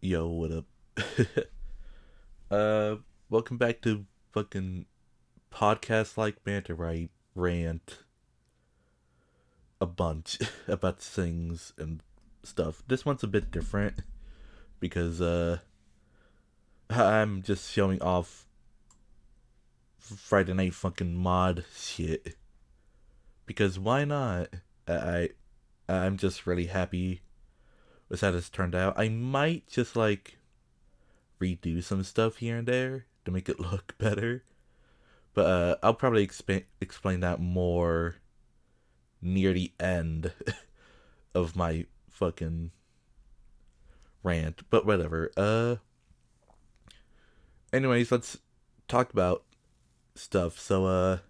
Yo, what up? uh, Welcome back to fucking podcast like Banter, where I rant a bunch about things and stuff. This one's a bit different because I'm just showing off Friday Night fucking mod shit. Because why not? I I'm just really happy with how this turned out. I might just like redo some stuff here and there to make it look better. But I'll probably explain that more near the end of my fucking rant. But whatever. Anyways, let's talk about stuff. So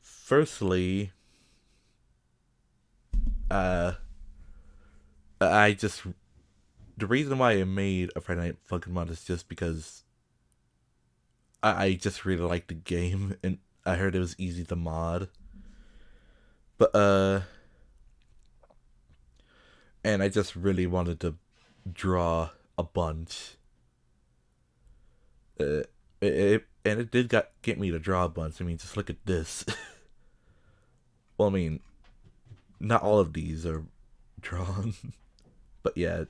firstly, uh I just the reason why I made a Friday Night fucking mod is just because I just really liked the game and I heard it was easy to mod. But and I just really wanted to draw a bunch. Uh, and it did get me to draw a bunch. I mean, just look at this. Well, I mean, not all of these are drawn, but yeah,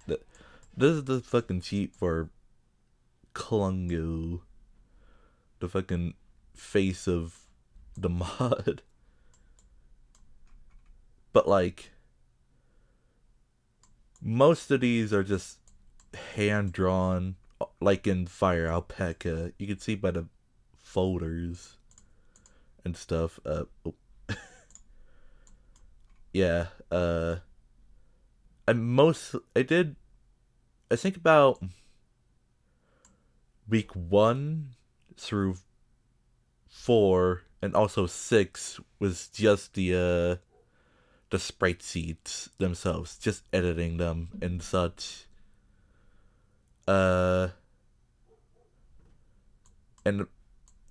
this is the fucking cheat for Klungu, the fucking face of the mod. But like, most of these are just hand drawn, like in Fire Alpaca. You can see by the folders and stuff. Yeah. I did. I think about week 1 through 4 and also 6 was just the sprite sheets themselves, just editing them and such. Uh, and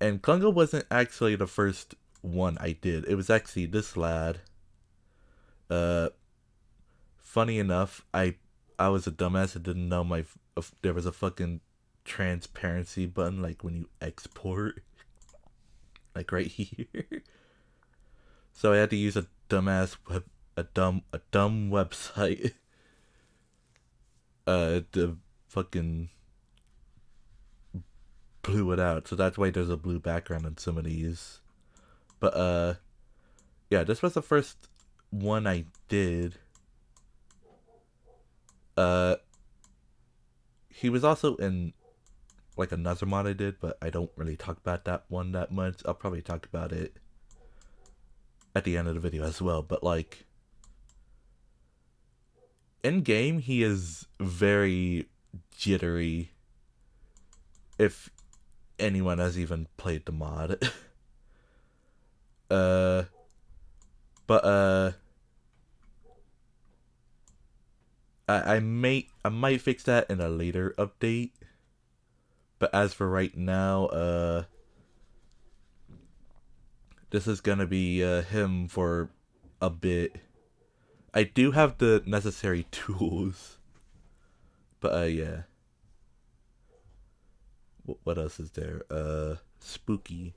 Klungo wasn't actually the first one I did. It was actually this lad. Uh, Funny enough, I was a dumbass and didn't know there was a fucking transparency button like when you export, like right here. So I had to use a dumb website to fucking blew it out. So that's why there's a blue background on some of these. But yeah, this was the first one I did. Uh he was also in like another mod I did, but I don't really talk about that one that much. I'll probably talk about it at the end of the video as well. But like in game, he is very jittery. If anyone has even played the mod, uh, but I might fix that in a later update. But as for right now, this is gonna be him for a bit. I do have the necessary tools, but yeah. What else is there? Spooky.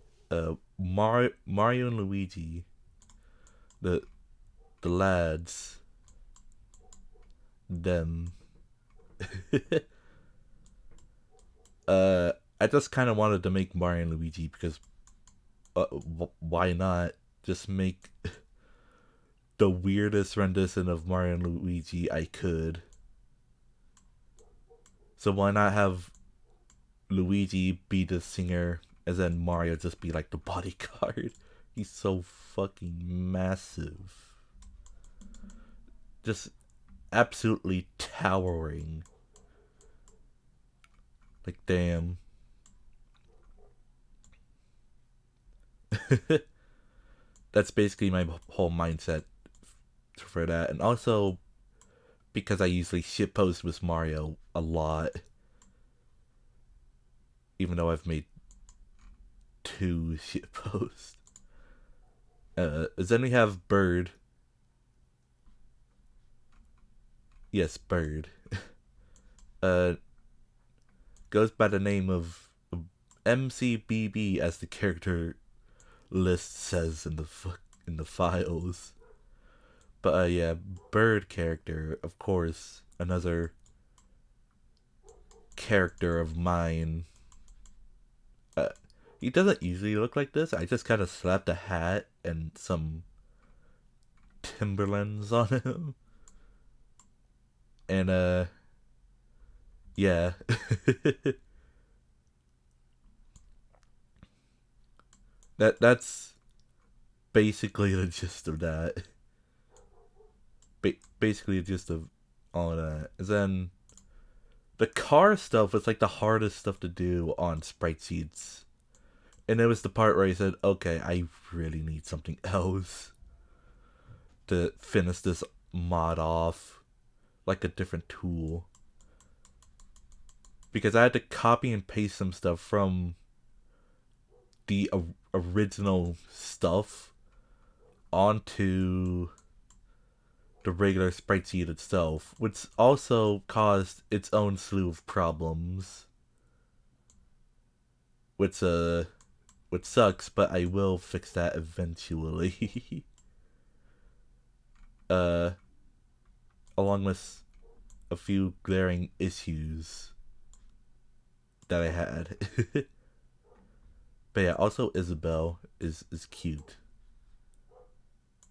Mario and Luigi, the lads, them. I just kind of wanted to make Mario and Luigi because why not just make the weirdest rendition of Mario and Luigi I could. So why not have Luigi be the singer and then Mario just be like the bodyguard? He's so fucking massive. Just absolutely towering. Like, damn. That's basically my whole mindset for that. And also, because I usually shitpost with Mario a lot, even though I've made 2 shitposts. Then we have Bird. Yes, Bird. uh, goes by the name of MCBB, as the character list says in the files. But yeah, bird character, of course, another character of mine. Uh, he doesn't usually look like this. I just kind of slapped a hat and some Timberlands on him, and yeah. That's basically the gist of that. Basically the gist of all of that. And then the car stuff was like the hardest stuff to do on sprite sheets. And it was the part where I said, okay, I really need something else to finish this mod off. Like a different tool. Because I had to copy and paste some stuff from the original stuff onto the regular sprite sheet itself, which also caused its own slew of problems. Which sucks, but I will fix that eventually. uh, Along with a few glaring issues that I had. But yeah, also Isabel is cute.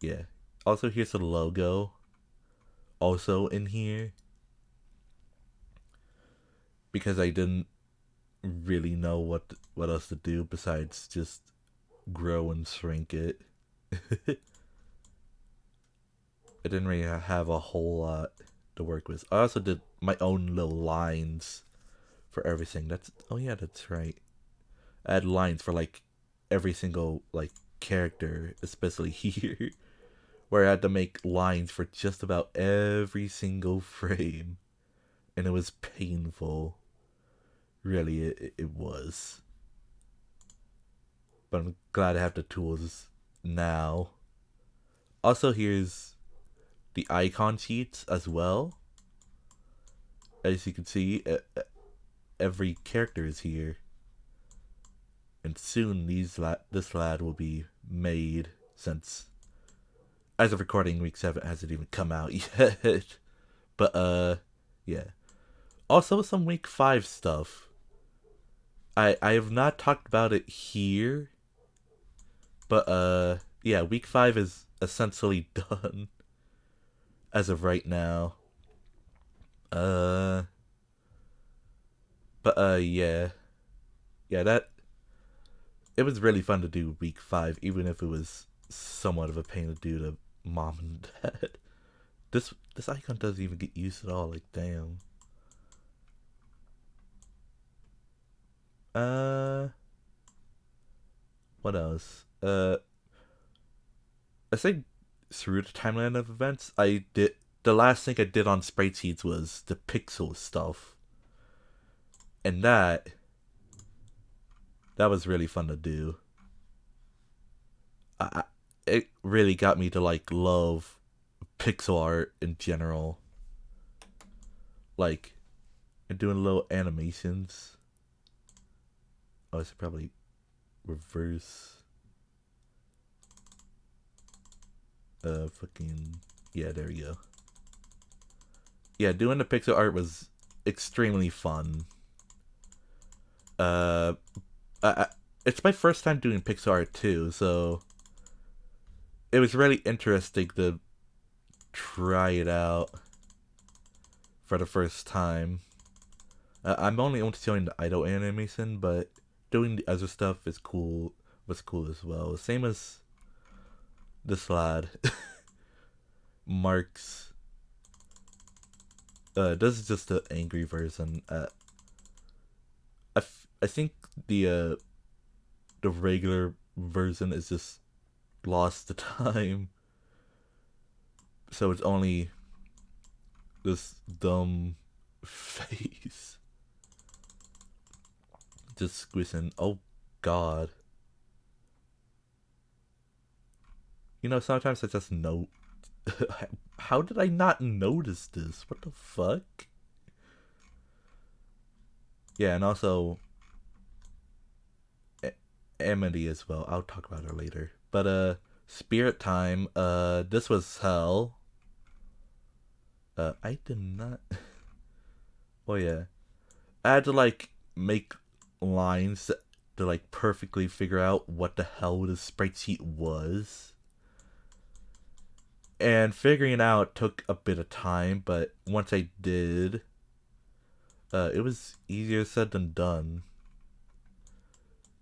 Yeah. Also, here's the logo. Also in here. Because I didn't really know what else to do besides just grow and shrink it. I didn't really have a whole lot to work with. I also did my own little lines for everything. Oh yeah, that's right. I had lines for like every single like character, especially here, where I had to make lines for just about every single frame, and it was painful. Really, it was. But I'm glad I have the tools now. Also, here's the icon sheets as well. As you can see, every character is here. And soon this lad will be made, since as of recording, week 7 hasn't even come out yet. But yeah. Also some week 5 stuff. I have not talked about it here. But yeah, week 5 is essentially done as of right now. Uh but yeah. Yeah, that it was really fun to do week 5, even if it was somewhat of a pain to do to mom and dad. This icon doesn't even get used at all, like damn. What else? I think through the timeline of events, I did the last thing I did on sprite sheets was the pixel stuff. And that was really fun to do. It really got me to like love pixel art in general. Like, and doing little animations. Oh, I should probably reverse. Fucking yeah, there you go. Yeah, doing the pixel art was extremely fun. It's my first time doing pixel art too, so it was really interesting to try it out for the first time. I'm only showing the idle animation, but doing the other stuff is cool. Was cool as well. Same as this lad, Mark's. This is just the angry version. I think the regular version is just lost the time. So it's only this dumb face. Just squishing. Oh, God. You know, sometimes I just know. How did I not notice this? What the fuck? Yeah, and also Amity as well. I'll talk about her later. But Spirit Time, this was hell. I did not. Oh yeah, I had to like make lines to like perfectly figure out what the hell the sprite sheet was. And figuring it out took a bit of time, but once I did, it was easier said than done.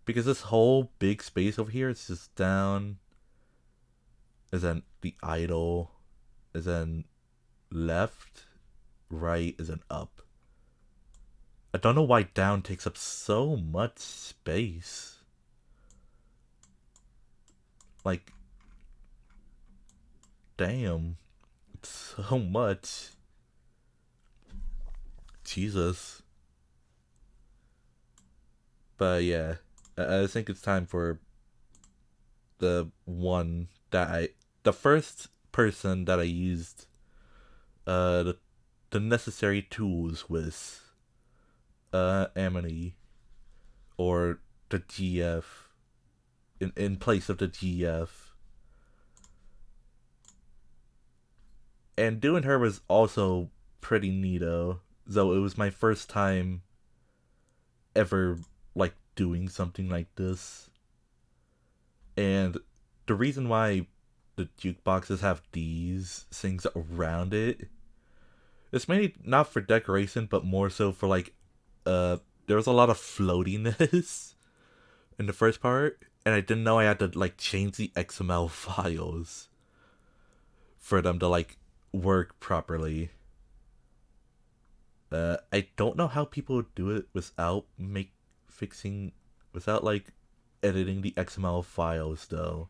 Because this whole big space over here is just down, is then the idle, is then left, right, is then up. I don't know why down takes up so much space. Like, damn, it's so much. Jesus. But yeah, I think it's time for the one that the first person that I used the necessary tools with Amity or the GF in place of the GF. And doing her was also pretty neato, though it was my first time ever like doing something like this. And the reason why the jukeboxes have these things around it, it's mainly not for decoration, but more so for like, there was a lot of floatiness in the first part, and I didn't know I had to like change the XML files for them to like work properly. I don't know how people do it without fixing without like editing the XML files though.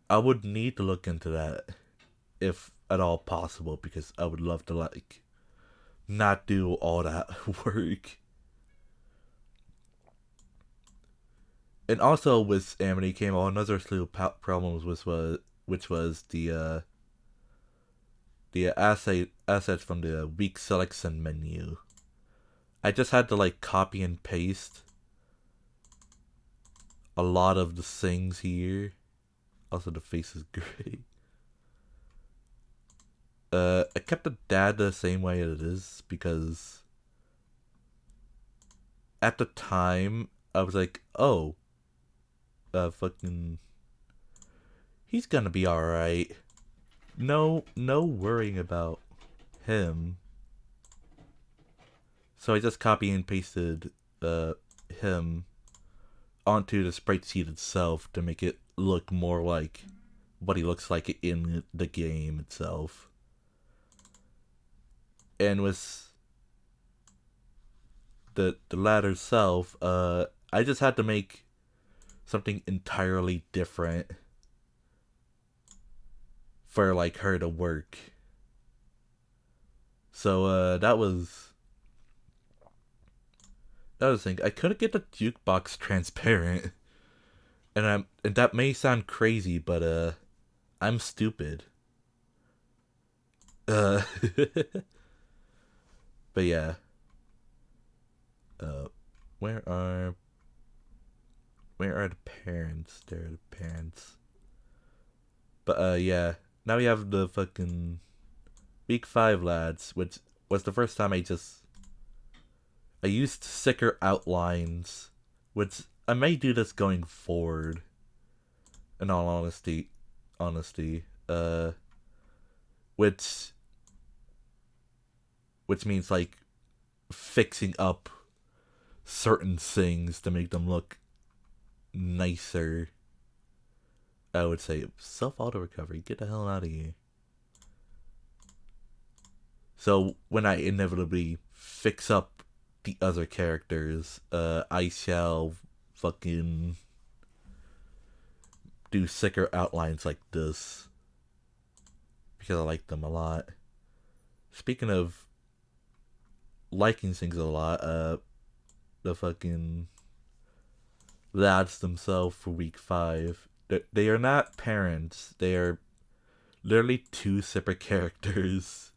I would need to look into that if at all possible because I would love to like not do all that work. And also with Amity came another slew of problems which was the assets from the weak selection menu. I just had to like copy and paste a lot of the things here. Also, the face is great. I kept the dad the same way it is because at the time I was like, oh, fucking, he's gonna be all right. No worrying about him. So I just copy and pasted him onto the sprite sheet itself to make it look more like what he looks like in the game itself. And with the ladder itself, I just had to make something entirely different for like her to work. So that was the thing. I couldn't get the jukebox transparent, and that may sound crazy, but I'm stupid. Uh, but yeah. Uh, where are the parents? There are the parents. But yeah. Now we have the fucking week 5 lads, which was the first time I used sicker outlines, which I may do this going forward. In all honesty, which means like fixing up certain things to make them look nicer. I would say self auto recovery. Get the hell out of here. So when I inevitably fix up the other characters, I shall fucking do sicker outlines like this because I like them a lot. Speaking of liking things a lot, the fucking lads themselves for week 5, they are not parents. They are literally two separate characters.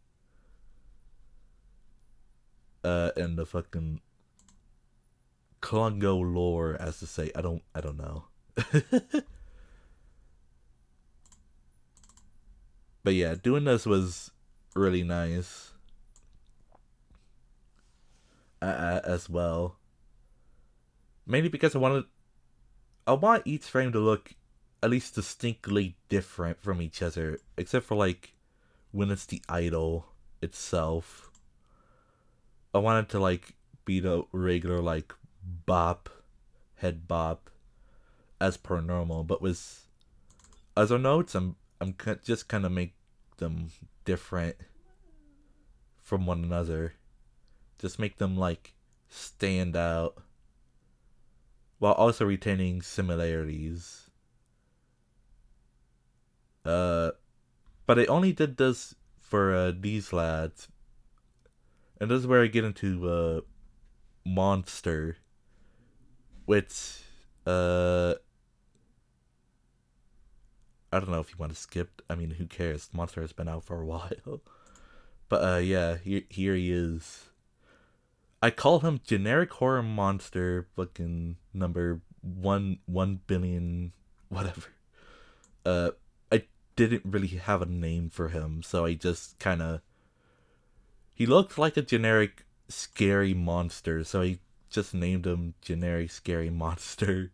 in the fucking Klungo lore, as to say. I don't know. But yeah, doing this was really nice as well. Mainly because I want each frame to look at least distinctly different from each other, except for like when it's the idol itself. I want it to like be the regular like bop, head bop, as per normal. But with other notes, I'm just kind of make them different from one another. Just make them like stand out while also retaining similarities. Uh, but I only did this for these lads, and this is where I get into Monster, which I don't know if you want to skip. I mean, who cares? Monster has been out for a while. But yeah, here he is. I call him generic horror monster, fucking number 1 billion, whatever. Uh, I didn't really have a name for him, so I just kind of. He looked like a generic scary monster, so I just named him generic scary monster.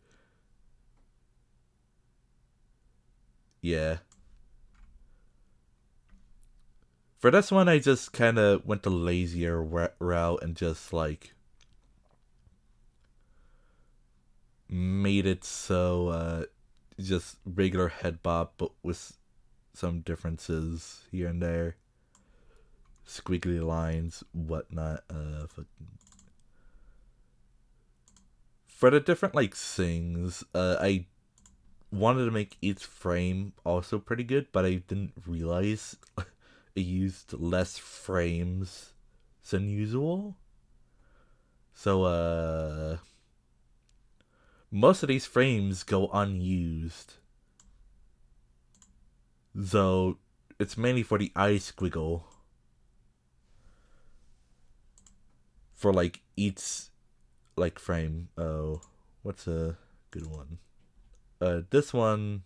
Yeah. For this one, I just kind of went the lazier route and just like made it so just regular head bop, but with some differences here and there, squiggly lines, whatnot. For the different like things, I wanted to make each frame also pretty good, but I didn't realize I used less frames than usual. So most of these frames go unused. So it's mainly for the eye squiggle. For like each like frame. Oh, what's a good one? This one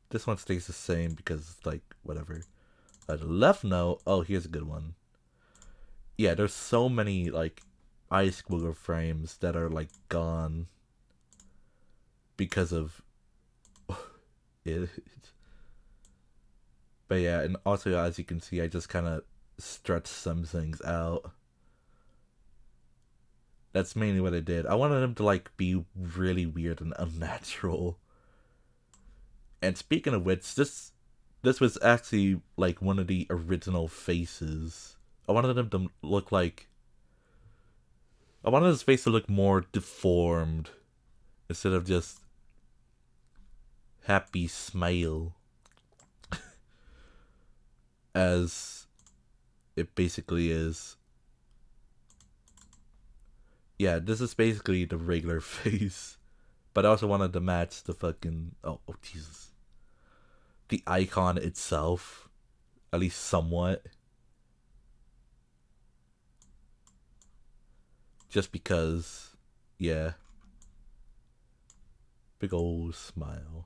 stays the same because it's like whatever. The left note. Oh, here's a good one. Yeah, there's so many like eye squiggle frames that are like gone because of it. But yeah, and also as you can see, I just kind of stretched some things out. That's mainly what I did. I wanted him to like be really weird and unnatural. And speaking of which, this was actually like one of the original faces. I wanted him to look like I wanted his face to look more deformed instead of just happy smile as it basically is. Yeah, this is basically the regular face. But I also wanted to match the fucking oh Jesus. The icon itself. At least somewhat. Just because yeah. Big old smile.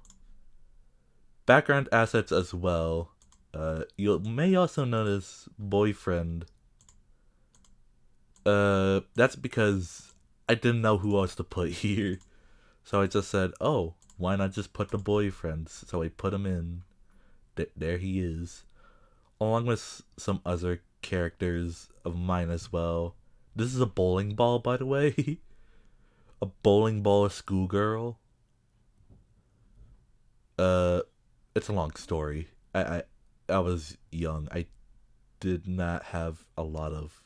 Background assets as well. You may also notice boyfriend. That's because I didn't know who else to put here. So I just said, oh, why not just put the boyfriend? So I put him in. There he is. Along with some other characters of mine as well. This is a bowling ball, by the way. A bowling ball schoolgirl. Uh, it's a long story. I was young. I did not have a lot of.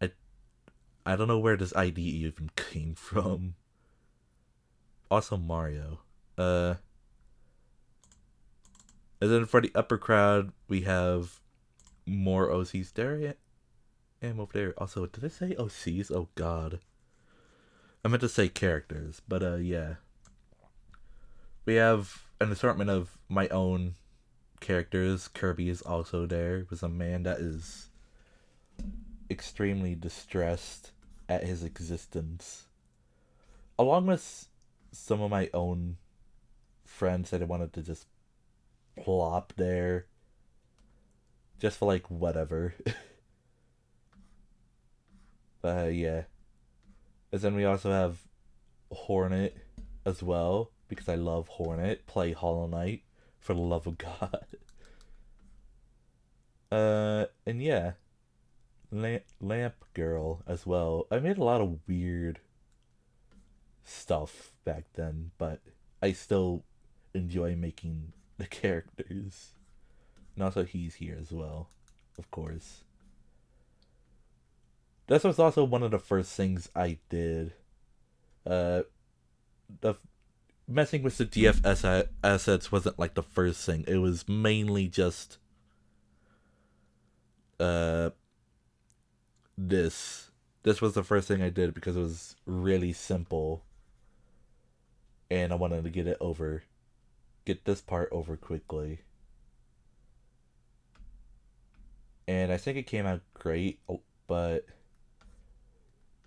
I I don't know where this idea even came from. Also Mario. And then for the upper crowd, we have more OCs. There I am over there. Also, did I say OCs? Oh God, I meant to say characters, but yeah. We have an assortment of my own characters. Kirby is also there. With a man that is extremely distressed at his existence, along with some of my own friends that I wanted to just plop there just for like whatever. But yeah. And then we also have Hornet as well, because I love Hornet. Play Hollow Knight, for the love of God. And yeah, Lamp Girl as well. I made a lot of weird stuff back then, but I still enjoy making the characters. And also he's here as well, of course. This was also one of the first things I did. Uh, the messing with the DFS assets wasn't like the first thing. It was mainly just uh this. This was the first thing I did because it was really simple, and I wanted to get this part over quickly. And I think it came out great, but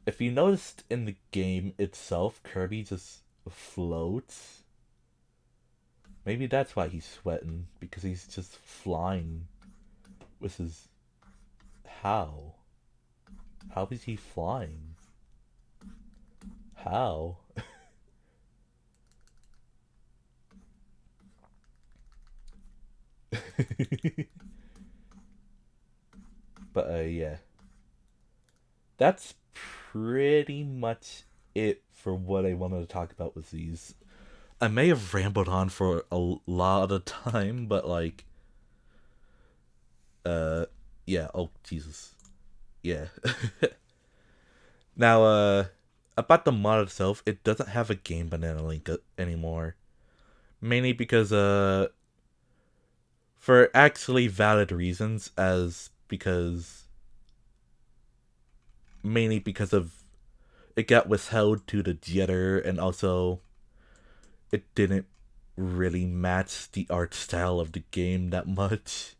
if you noticed in the game itself, Kirby just floats. Maybe that's why he's sweating, because he's just flying with his... How? How is he flying? How? But yeah. That's pretty much it for what I wanted to talk about with these. I may have rambled on for a lot of time, but like, yeah. Oh Jesus, yeah. Now, about the mod itself, it doesn't have a game banana link anymore. Mainly because, for actually valid reasons, as because mainly because of it got withheld to the jitter, and also it didn't really match the art style of the game that much.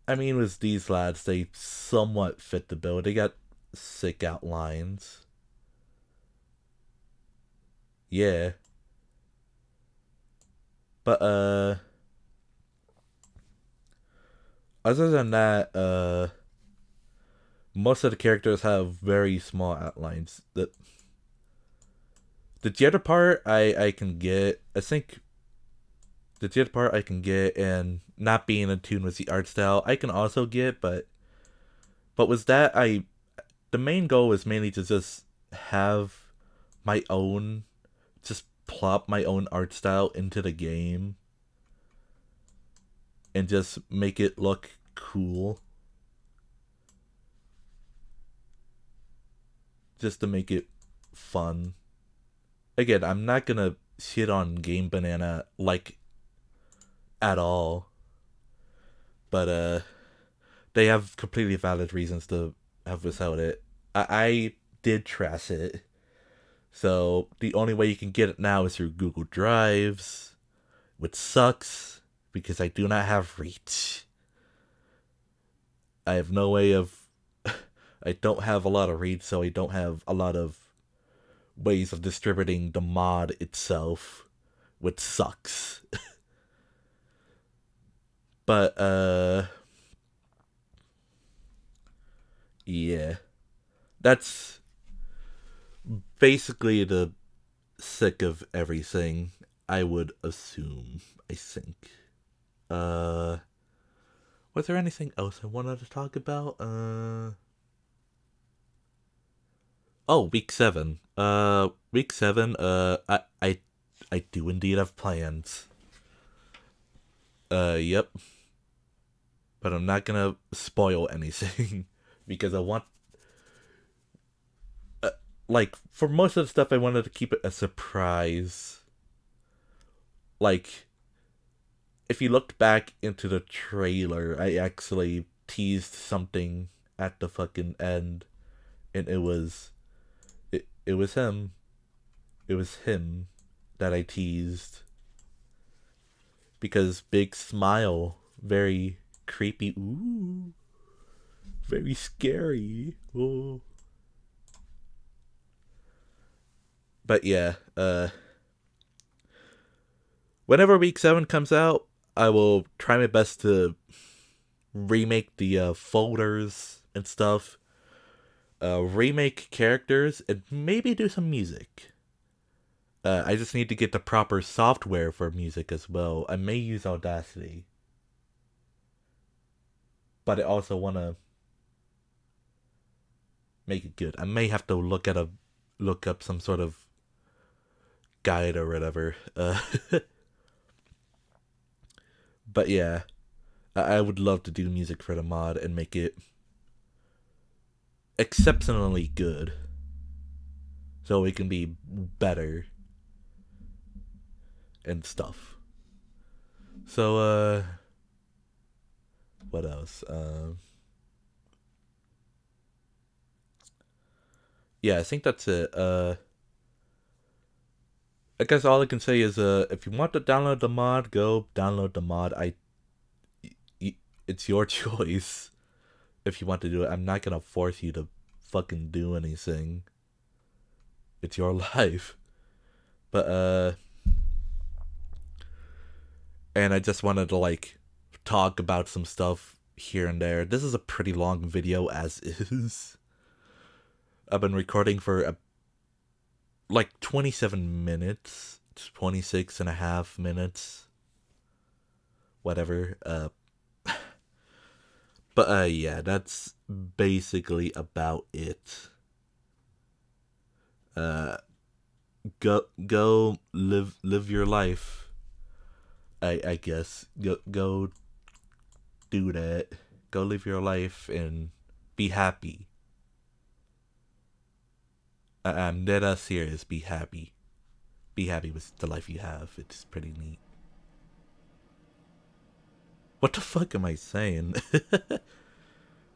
I mean, with these lads, they somewhat fit the bill. They got sick outlines. Yeah. But, other than that, most of the characters have very small outlines. The jitter part I can get. I think the jitter part I can get, and not being in tune with the art style I can also get, but with that, the main goal is mainly to just have my own, just plop my own art style into the game and just make it look cool. Just to make it fun. Again, I'm not gonna shit on Game Banana like at all. But they have completely valid reasons to have withheld it. I did trash it. So the only way you can get it now is through Google Drives, which sucks because I do not have reach. I have no way of... I don't have a lot of reach, so I don't have a lot of ways of distributing the mod itself, which sucks. But, yeah. That's basically the sick of everything, I would assume. I think. Was there anything else I wanted to talk about? Oh, week 7. Week 7, I do indeed have plans. Yep. But I'm not gonna spoil anything because I want, like, for most of the stuff I wanted to keep it a surprise. Like, if you looked back into the trailer, I actually teased something at the fucking end, and it was him. It was him that I teased. Because big smile, very creepy. Ooh. Very scary. Oh. But yeah, whenever week 7 comes out, I will try my best to remake the folders and stuff, remake characters, and maybe do some music. I just need to get the proper software for music as well. I may use Audacity, but I also want to make it good. I may have to look up some sort of guide or whatever. But yeah, I would love to do music for the mod and make it exceptionally good, so it can be better and stuff. So what else? Yeah, I think that's it. I guess all I can say is if you want to download the mod, go download the mod. It's your choice if you want to do it. I'm not gonna force you to fucking do anything. It's your life. But and I just wanted to like talk about some stuff here and there. This is a pretty long video as is. I've been recording for like 27 minutes, 26 and a half minutes, whatever. But yeah, that's basically about it. Uh go live your life. I guess go do that. Go live your life and be happy. I'm dead ass serious. Be happy. Be happy with the life you have. It's pretty neat. What the fuck am I saying? This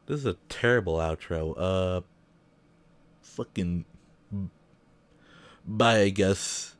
is a terrible outro. Fucking bye, I guess.